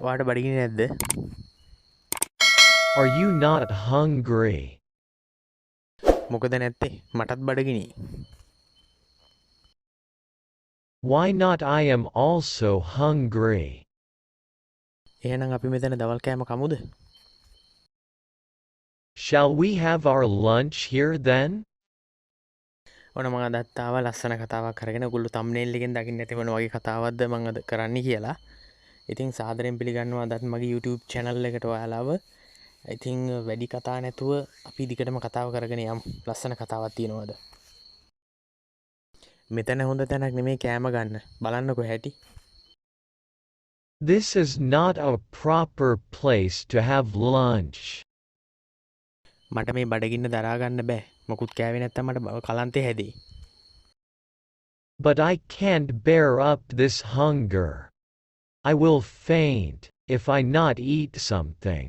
ඔයාට බඩගිනි නැද්ද? Are you not hungry? මොකද නැත්තේ? මටත් බඩගිනි. Why not? I am also hungry. එහෙනම් අපි මෙතන දවල් කෑම කමුද? Shall we have our lunch here then? ඔන්න මම අදත් ආවා ලස්සන කතාවක් අරගෙන. ඔයගොල්ලෝ thumbnail එකෙන් දකින්න ඇති මොන වගේ කතාවක්ද මම අද කරන්නේ කියලා. ඉතින් සාදරයෙන් පිළිගන්නවා අදත් මගේ YouTube channel එකට ඔයාලව. ඉතින් වැඩි කතා නැතුව අපි දිගටම කතාව කරගෙන යමු. ලස්සන කතාවක් තියෙනවා අද. මෙතන හොඳ තැනක් නෙමෙයි කෑම ගන්න. බලන්නකෝ හැටි. This is not a proper place to have lunch. මට මේ බඩගින්න දරා ගන්න බෑ. මොකුත් කෑවේ නැත්තම් මට කලන්තේ හැදෙයි. But I can't bear up this hunger. I will faint if I not eat something.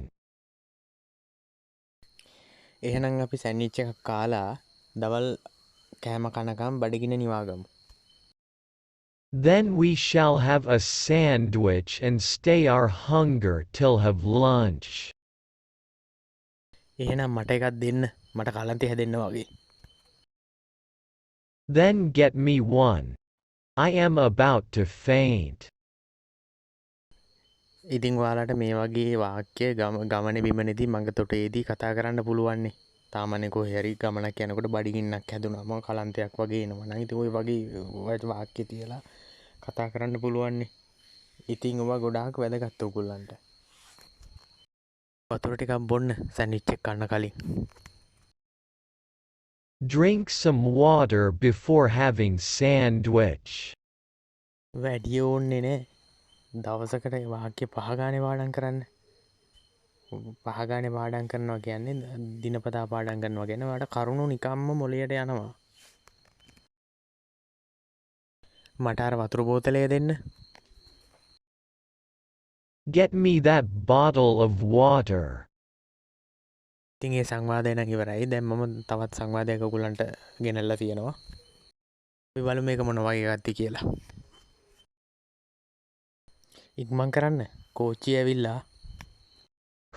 එහෙනම් අපි සෑන්ඩ්විච් එකක් කාලා දවල් කෑම කනකම් බඩගින්න නිවාගමු. Then we shall have a sandwich and stay our hunger till have lunch. එහෙනම් මට එකක් දෙන්න. මට කලන්තේ හැදෙන්න වගේ. Then get me one. I am about to faint. ඉතින් ඔයාලට මේ වගේ වාක්‍ය ගමනේ බිමනේදී මඟ තොටේදී කතා කරන්න පුළුවන් නේ. තාමනේ කොහේ හරි ගමනක් යනකොට බඩගින්නක් හැදුනම කලන්තයක් වගේ එනවා නම් ඉතින් ওই වගේ වාක්‍ය තියලා කතා කරන්න පුළුවන් නේ. ඉතින් ඔබ ගොඩාක් වැදගත් ඔයගොල්ලන්ට. වතුර ටිකක් බොන්න සෑන්ඩ්විච් එක කන්න කලින්. Drink some water before having sandwich. වැඩි ඕන්නේ නෑ. දවසකට වාක්‍ය 5 ගානේ පාඩම් කරන්න. 5 ගානේ පාඩම් කරනවා කියන්නේ දිනපතා පාඩම් කරනවා කියන්නේ ඔයාලට කරුණු නිකම්ම මොළයට යනවා. මට අර වතුර බෝතලය දෙන්න. Get me that bottle of water. ඉතින් ඒ සංවාදය නම් ඉවරයි. දැන් මම තවත් සංවාදයක් ඔයගොල්ලන්ට ගෙනල්ලා තියෙනවා. අපි බලමු මේක මොන වගේ එකක්ද කියලා. ඉක්මන් කරන්න. කෝච්චිය ඇවිල්ලා.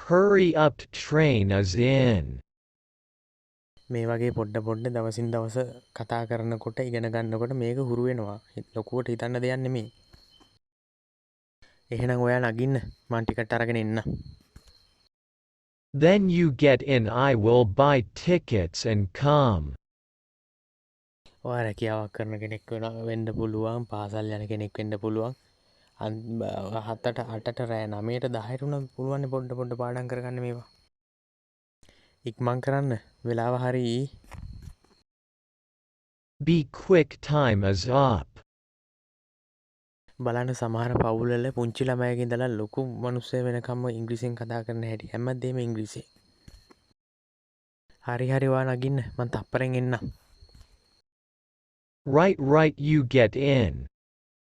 Hurry up, train is in. මේ වගේ පොඩ දවසින් දවස කතා කරනකොට ඉගෙන ගන්නකොට මේක හුරු වෙනවා. ලොකුවට හිතන්න දෙයක් නෙමෙයි. එහෙනම් ඔයා නගින්න. මං ටිකට් අරගෙන එන්න. Then you get in. I will buy tickets and come. ඔයා රැකියාවක් කරන කෙනෙක් වෙන්න පුළුවන්. පාසල් යන කෙනෙක් වෙන්න පුළුවන්. 7ට 8ට රෑ 9ට 10ට උනත් පුළුවන් පොඩ පාඩම් කරගන්න මේවා. ඉක්මන් කරන්න. වෙලාව හරි. Be quick, time is up. බලන්න සමහර පවුල්වල පුංචි ළමයිගේ ඉඳලා ලොකු මිනිස්සු වෙනකම්ම ඉංග්‍රීසියෙන් කතා කරන හැටි හැමදේම ඉංග්‍රීසියෙන්. හරි ඔයා නගින්න. මං තප්පරෙන් එන්නම්. Right, you get in.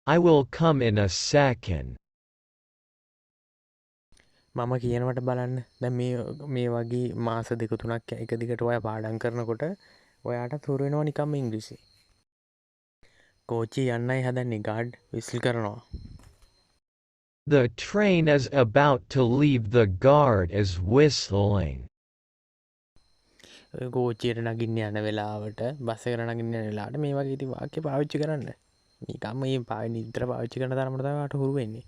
I will come in a second. මම කියනවට බලන්න. දැන් මේ වගේ මාස 2-3ක් එක දිගට ඔයා පාඩම් කරනකොට ඔයාට හුරු වෙනවා නිකම්ම ඉංග්‍රීසි. කෝච්චිය යන්නයි හදන්නේ. ගාඩ් විසිල් කරනවා. The train is about to leave. The guard is whistling. කෝච්චියට නගින්න යන වෙලාවට බස් එකට නගින්න යන වෙලාවට මේ වගේ ඉතින් වාක්‍ය පාවිච්චි කරන්න. නිකම්ම මේ නිතර පාවිච්චි කරන තරමට තමයි ඔයාට හුරු වෙන්නේ.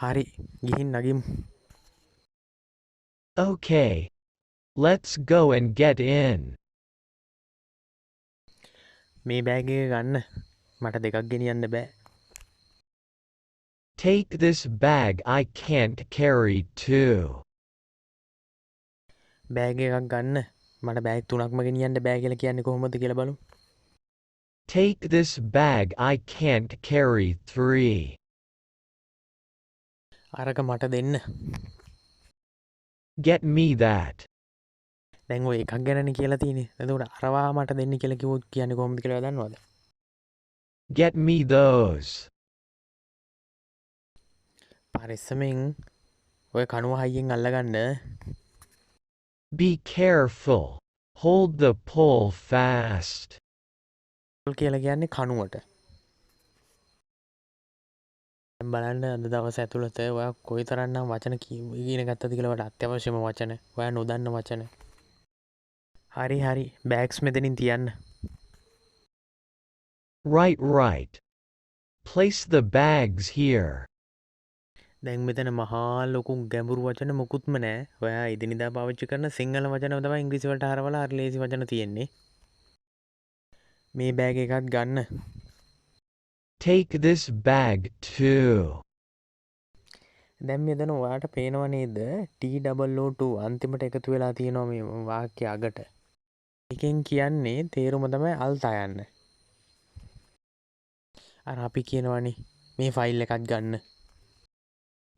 හරි ගිහින් නගිමු. Okay. Let's go and get in. මේ බෑග් එක ගන්න. මට දෙකක් ගෙනියන්න බෑ. Take this bag. I can't carry two. Bag එකක් ගන්න. මට බෑග් 3ක්ම ගෙනියන්න බෑ කියලා කියන්නේ කොහොමද කියලා බලමු. Take this bag. I can't carry three. අරක මට දෙන්න. Get me that. දැන් ඔය එකක් ගැනනේ කියලා තියෙන්නේ. එතකොට අරවා මට දෙන්න කියලා කිව්වොත් කියන්නේ කොහොමද කියලා දන්නවද? Get me those. පරිස්සමෙන් ඔය කණුව හයියෙන් අල්ලගන්න. Be careful. Hold the pole fast. කියලා කියන්නේ කණුවට. බලන්න අද දවස ඇතුළත ඔයා කොයිතරම්නම් වචන ඉගෙන ගත්තද කියලා වට අත්‍යවශ්‍යම වචන ඔයා නොදන්න වචන. හරි බෑග්ස් මෙතනින් තියන්න. Right. Place the bags here. දැන් මෙතන මහා ලොකු ගැඹුරු වචන මොකුත්ම නෑ. ඔයා ඉදිනදා පාවිච්චි කරන සිංහල වචන තමයි ඉංග්‍රීසි වලට හරවලා හරි ලේසි වචන තියෙන්නේ. මේ බෑග් එකත් ගන්න. Take this bag too. දැන් මෙතන ඔයාට පේනවා නේද T-O-O-2 අන්තිමට එකතු වෙලා තියෙනවා මේ වාක්‍ය අගට. එකෙන් කියන්නේ තේරුම තමයි අල්තා යන්න. අර අපි කියනවනේ මේ ෆයිල් එකත් ගන්න.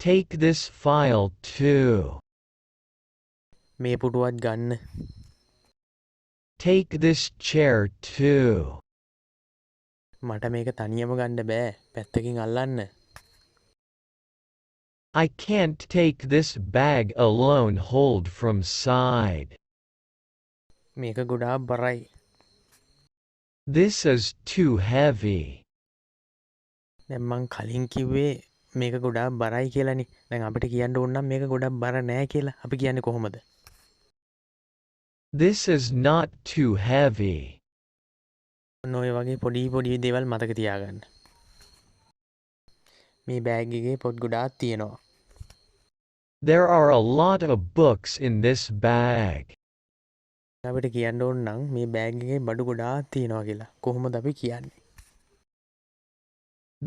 Take this file too. මේ පුටුවත් ගන්න. Take this chair too. මට මේක තනියම ගන්න බෑ. පැත්තකින් අල්ලන්න. I can't take this bag alone. Hold from side. මේක ගොඩාක් බරයි. This is too heavy. දැන් මං කලින් කිව්වේ මේක ගොඩාක් බරයි කියලානේ. දැන් අපිට කියන්න ඕන නම් මේක ගොඩාක් බර නෑ කියලා. අපි කියන්නේ කොහොමද? This is not too heavy. ඔය වගේ පොඩි දේවල් මතක තියාගන්න. මේ බෑග් එකේ පොත් ගොඩාක් තියෙනවා. There are a lot of books in this bag. අපිට කියන්න ඕන නම් මේ බෑග් එකේ බඩු ගොඩාක් තියෙනවා කියලා. කොහොමද අපි කියන්නේ?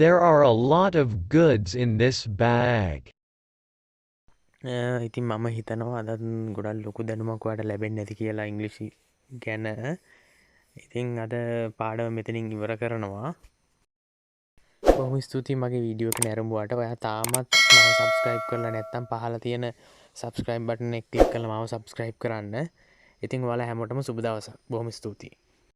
There are a lot of goods in this bag. ඉතින් මම හිතනවා අදත් ගොඩක් ලොකු දැනුමක් ඔයාලට ලැබෙන්නේ නැති කියලා ඉංග්‍රීසි ගැන. ඉතින් අද පාඩම මෙතනින් ඉවර කරනවා. බොහොම ස්තුතියි මගේ වීඩියෝ එක නැරඹුවාට. ඔයා තාමත් මාව subscribe කරලා නැත්නම් පහළ තියෙන subscribe button එක click කරලා මාව subscribe කරන්න. ඉතින් ඔයාලා හැමෝටම සුබ දවසක්. බොහොම ස්තුතියි.